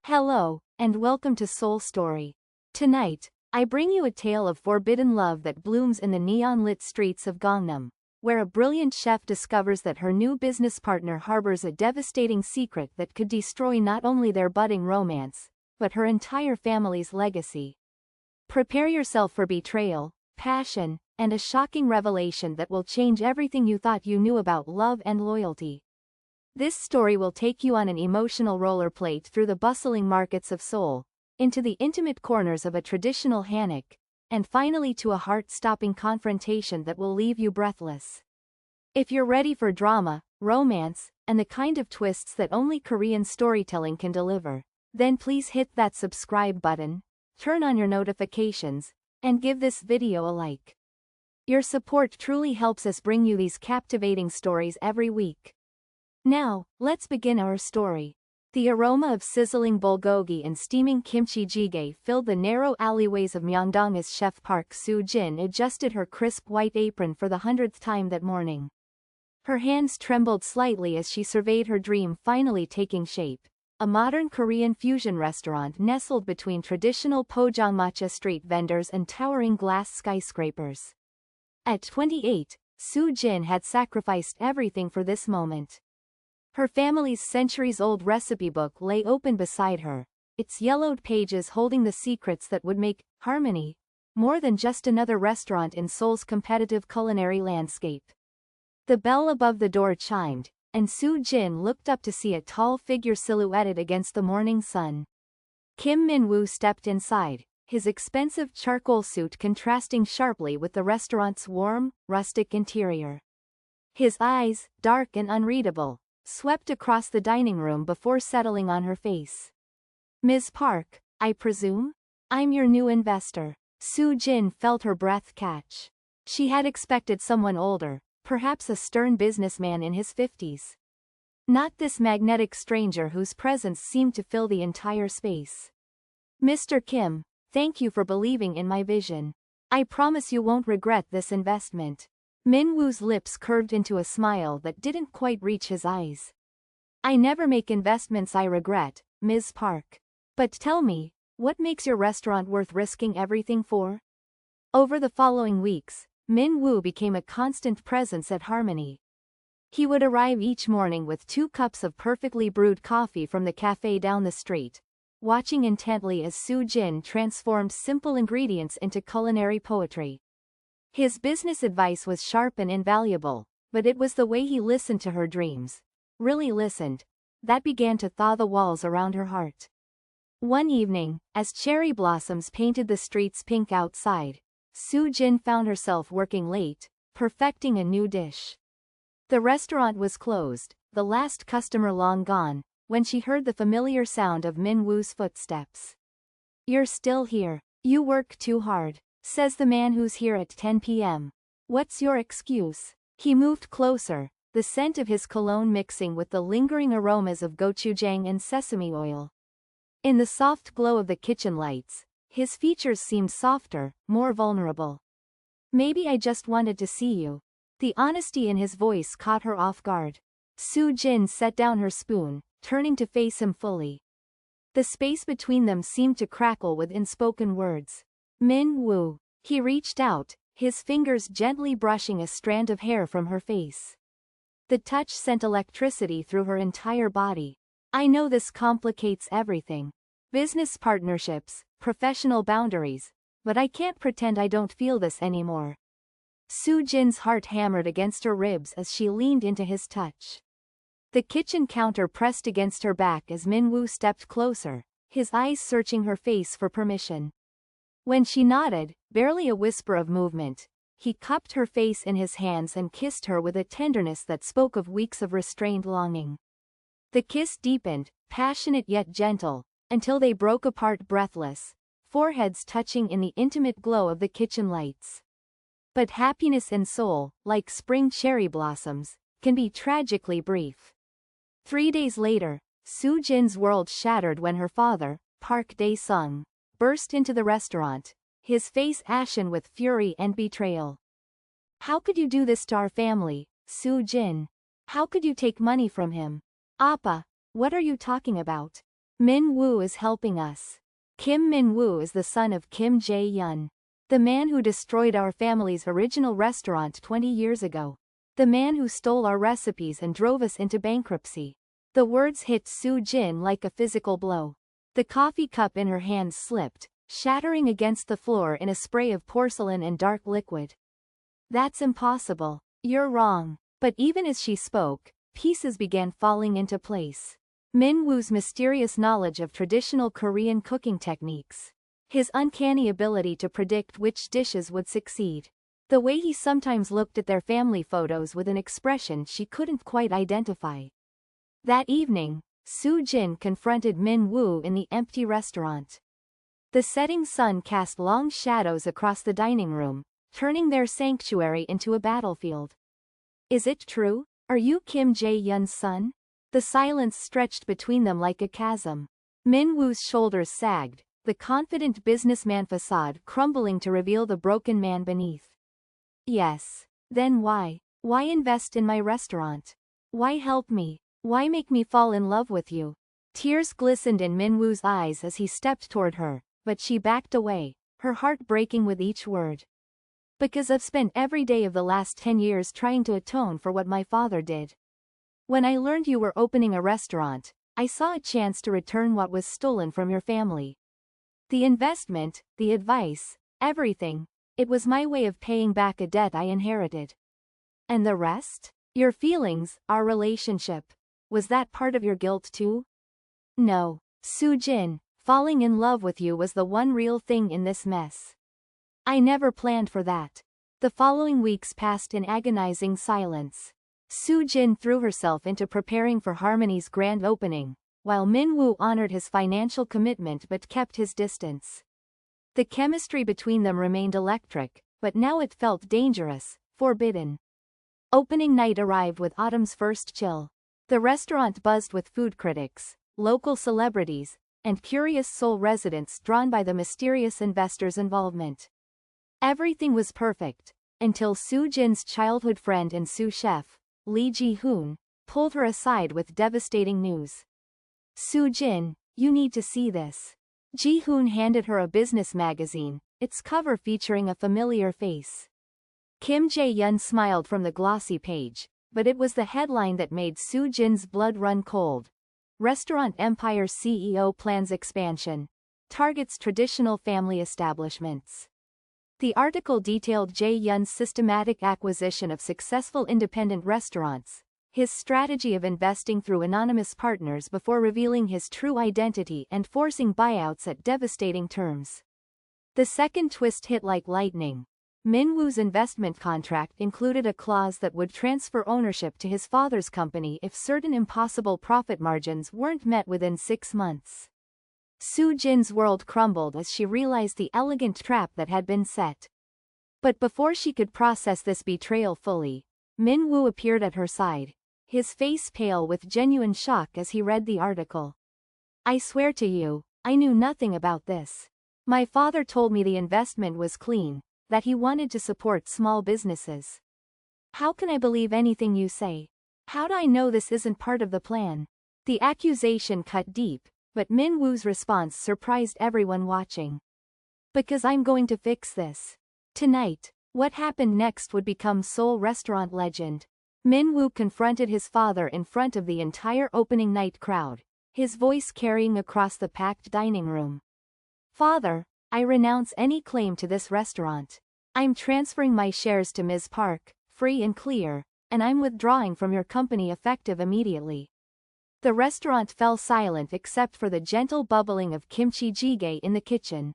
Hello, and welcome to Seoul Story. Tonight, I bring you a tale of forbidden love that blooms in the neon-lit streets of Gangnam, where a brilliant chef discovers that her new business partner harbors a devastating secret that could destroy not only their budding romance, but her entire family's legacy. Prepare yourself for betrayal, passion, and a shocking revelation that will change everything you thought you knew about love and loyalty. This story will take you on an emotional rollerblade through the bustling markets of Seoul, into the intimate corners of a traditional hanok, and finally to a heart-stopping confrontation that will leave you breathless. If you're ready for drama, romance, and the kind of twists that only Korean storytelling can deliver, then please hit that subscribe button, turn on your notifications, and give this video a like. Your support truly helps us bring you these captivating stories every week. Now, let's begin our story. The aroma of sizzling bulgogi and steaming kimchi jjigae filled the narrow alleyways of Myeongdong as chef Park Soo-jin adjusted her crisp white apron for the 100th time that morning. Her hands trembled slightly as she surveyed her dream finally taking shape, a modern Korean fusion restaurant nestled between traditional pojangmatcha street vendors and towering glass skyscrapers. At 28, Soo-jin had sacrificed everything for this moment. Her family's centuries-old recipe book lay open beside her, its yellowed pages holding the secrets that would make Harmony more than just another restaurant in Seoul's competitive culinary landscape. The bell above the door chimed, and Soo-jin looked up to see a tall figure silhouetted against the morning sun. Kim Min-woo stepped inside, his expensive charcoal suit contrasting sharply with the restaurant's warm, rustic interior. His eyes, dark and unreadable, swept across the dining room before settling on her face. "Ms. Park, I presume? I'm your new investor." Soo-jin felt her breath catch. She had expected someone older, perhaps a stern businessman in his 50s. Not this magnetic stranger whose presence seemed to fill the entire space. "Mr. Kim, thank you for believing in my vision. I promise you won't regret this investment." Min-woo's lips curved into a smile that didn't quite reach his eyes. "I never make investments I regret, Ms. Park. But tell me, what makes your restaurant worth risking everything for?" Over the following weeks, Min-woo became a constant presence at Harmony. He would arrive each morning with 2 cups of perfectly brewed coffee from the cafe down the street, watching intently as Soo-jin transformed simple ingredients into culinary poetry. His business advice was sharp and invaluable, but it was the way he listened to her dreams, really listened, that began to thaw the walls around her heart. One evening, as cherry blossoms painted the streets pink outside, Soo-jin found herself working late, perfecting a new dish. The restaurant was closed, the last customer long gone, when she heard the familiar sound of Min-woo's footsteps. "You're still here. You work too hard," says the man who's here at 10 p.m. "What's your excuse?" He moved closer, the scent of his cologne mixing with the lingering aromas of gochujang and sesame oil. In the soft glow of the kitchen lights, his features seemed softer, more vulnerable. "Maybe I just wanted to see you." The honesty in his voice caught her off guard. Soo-jin set down her spoon, turning to face him fully. The space between them seemed to crackle with unspoken words. "Min-woo." He reached out, his fingers gently brushing a strand of hair from her face. The touch sent electricity through her entire body. "I know this complicates everything. Business partnerships, professional boundaries, but I can't pretend I don't feel this anymore." Soo-jin's heart hammered against her ribs as she leaned into his touch. The kitchen counter pressed against her back as Min-woo stepped closer, his eyes searching her face for permission. When she nodded, barely a whisper of movement, he cupped her face in his hands and kissed her with a tenderness that spoke of weeks of restrained longing. The kiss deepened, passionate yet gentle, until they broke apart breathless, foreheads touching in the intimate glow of the kitchen lights. But happiness in Seoul, like spring cherry blossoms, can be tragically brief. 3 days later, Soo-jin's world shattered when her father, Park Dae-sung, burst into the restaurant, his face ashen with fury and betrayal. "How could you do this to our family, Soo-jin? How could you take money from him?" "Appa, what are you talking about?" Min Woo is helping us. Kim Min Woo is the son of Kim Jae-yun, the man who destroyed our family's original restaurant 20 years ago. The man who stole our recipes and drove us into bankruptcy. The words hit Soo-jin like a physical blow. The coffee cup in her hand slipped, shattering against the floor in a spray of porcelain and dark liquid. That's impossible. You're wrong. But even as she spoke, pieces began falling into place. Min Woo's mysterious knowledge of traditional Korean cooking techniques. His uncanny ability to predict which dishes would succeed. The way he sometimes looked at their family photos with an expression she couldn't quite identify. That evening, Soo-jin confronted Min Woo in the empty restaurant. The setting sun cast long shadows across the dining room, turning their sanctuary into a battlefield. Is it true? Are you Kim Jae-yun's son? The silence stretched between them like a chasm. Min Woo's shoulders sagged, the confident businessman facade crumbling to reveal the broken man beneath. Yes. Then why? Why invest in my restaurant? Why help me? Why make me fall in love with you? Tears glistened in Min Woo's eyes as he stepped toward her, but she backed away, her heart breaking with each word. Because I've spent every day of the last 10 years trying to atone for what my father did. When I learned you were opening a restaurant, I saw a chance to return what was stolen from your family. The investment, the advice, everything. It was my way of paying back a debt I inherited. And the rest? Your feelings, our relationship. Was that part of your guilt too? No. Soo-jin, falling in love with you was the one real thing in this mess. I never planned for that. The following weeks passed in agonizing silence. Soo-jin threw herself into preparing for Harmony's grand opening, while Min Woo honored his financial commitment but kept his distance. The chemistry between them remained electric, but now it felt dangerous, forbidden. Opening night arrived with autumn's first chill. The restaurant buzzed with food critics, local celebrities, and curious Seoul residents drawn by the mysterious investor's involvement. Everything was perfect, until Soo-jin's childhood friend and sous chef, Lee Ji-hoon, pulled her aside with devastating news. Soo-jin, you need to see this. Ji-hoon handed her a business magazine, its cover featuring a familiar face. Kim Jae-yun smiled from the glossy page, but it was the headline that made Soo-jin's blood run cold. Restaurant Empire CEO plans expansion. Targets traditional family establishments. The article detailed Jae-yun's systematic acquisition of successful independent restaurants, his strategy of investing through anonymous partners before revealing his true identity and forcing buyouts at devastating terms. The second twist hit like lightning. Min Woo's investment contract included a clause that would transfer ownership to his father's company if certain impossible profit margins weren't met within 6 months. Soo-jin's world crumbled as she realized the elegant trap that had been set. But before she could process this betrayal fully, Min Woo appeared at her side, his face pale with genuine shock as he read the article. I swear to you, I knew nothing about this. My father told me the investment was clean, that he wanted to support small businesses. How can I believe anything you say? How do I know this isn't part of the plan? The accusation cut deep, but Min Woo's response surprised everyone watching. Because I'm going to fix this. Tonight, what happened next would become Seoul restaurant legend. Min Woo confronted his father in front of the entire opening night crowd, his voice carrying across the packed dining room. Father, I renounce any claim to this restaurant. I'm transferring my shares to Ms. Park, free and clear, and I'm withdrawing from your company effective immediately. The restaurant fell silent except for the gentle bubbling of kimchi jjigae in the kitchen.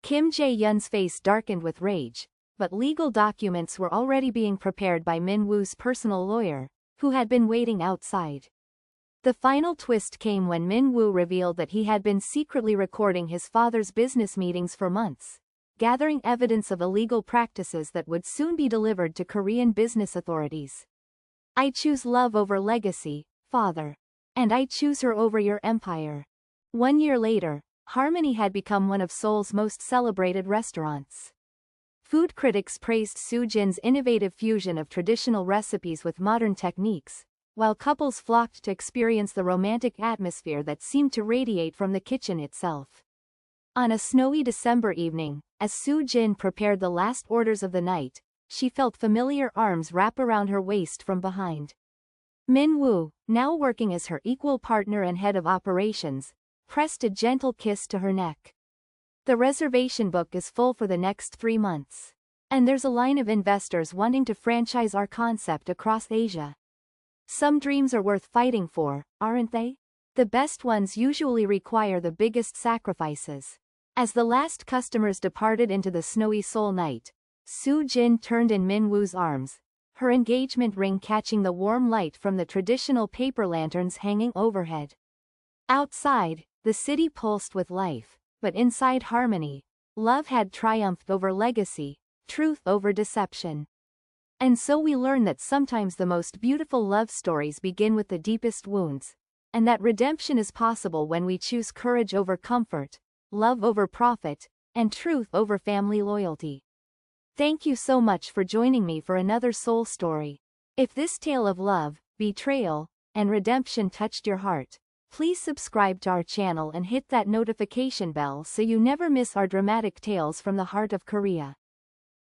Kim Jae-yun's face darkened with rage, but legal documents were already being prepared by Min Woo's personal lawyer, who had been waiting outside. The final twist came when Min Woo revealed that he had been secretly recording his father's business meetings for months, gathering evidence of illegal practices that would soon be delivered to Korean business authorities. I choose love over legacy, father. And I choose her over your empire. 1 year later, Harmony had become one of Seoul's most celebrated restaurants. Food critics praised Soo-jin's innovative fusion of traditional recipes with modern techniques, while couples flocked to experience the romantic atmosphere that seemed to radiate from the kitchen itself. On a snowy December evening, as Soo-jin prepared the last orders of the night, she felt familiar arms wrap around her waist from behind. Min-woo, now working as her equal partner and head of operations, pressed a gentle kiss to her neck. The reservation book is full for the next 3 months. And there's a line of investors wanting to franchise our concept across Asia. Some dreams are worth fighting for, aren't they? The best ones usually require the biggest sacrifices. As the last customers departed into the snowy Seoul night, Soo-jin turned in Min-woo's arms, her engagement ring catching the warm light from the traditional paper lanterns hanging overhead. Outside, the city pulsed with life, but inside harmony, love had triumphed over legacy, truth over deception. And so we learn that sometimes the most beautiful love stories begin with the deepest wounds, and that redemption is possible when we choose courage over comfort, love over profit, and truth over family loyalty. Thank you so much for joining me for another Seoul story. If this tale of love, betrayal, and redemption touched your heart, please subscribe to our channel and hit that notification bell so you never miss our dramatic tales from the heart of Korea.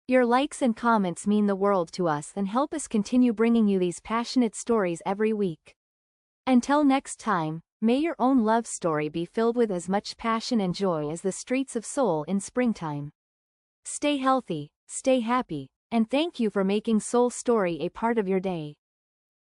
Your likes and comments mean the world to us and help us continue bringing you these passionate stories every week. Until next time, may your own love story be filled with as much passion and joy as the streets of Seoul in springtime. Stay healthy, stay happy, and thank you for making Seoul Story a part of your day.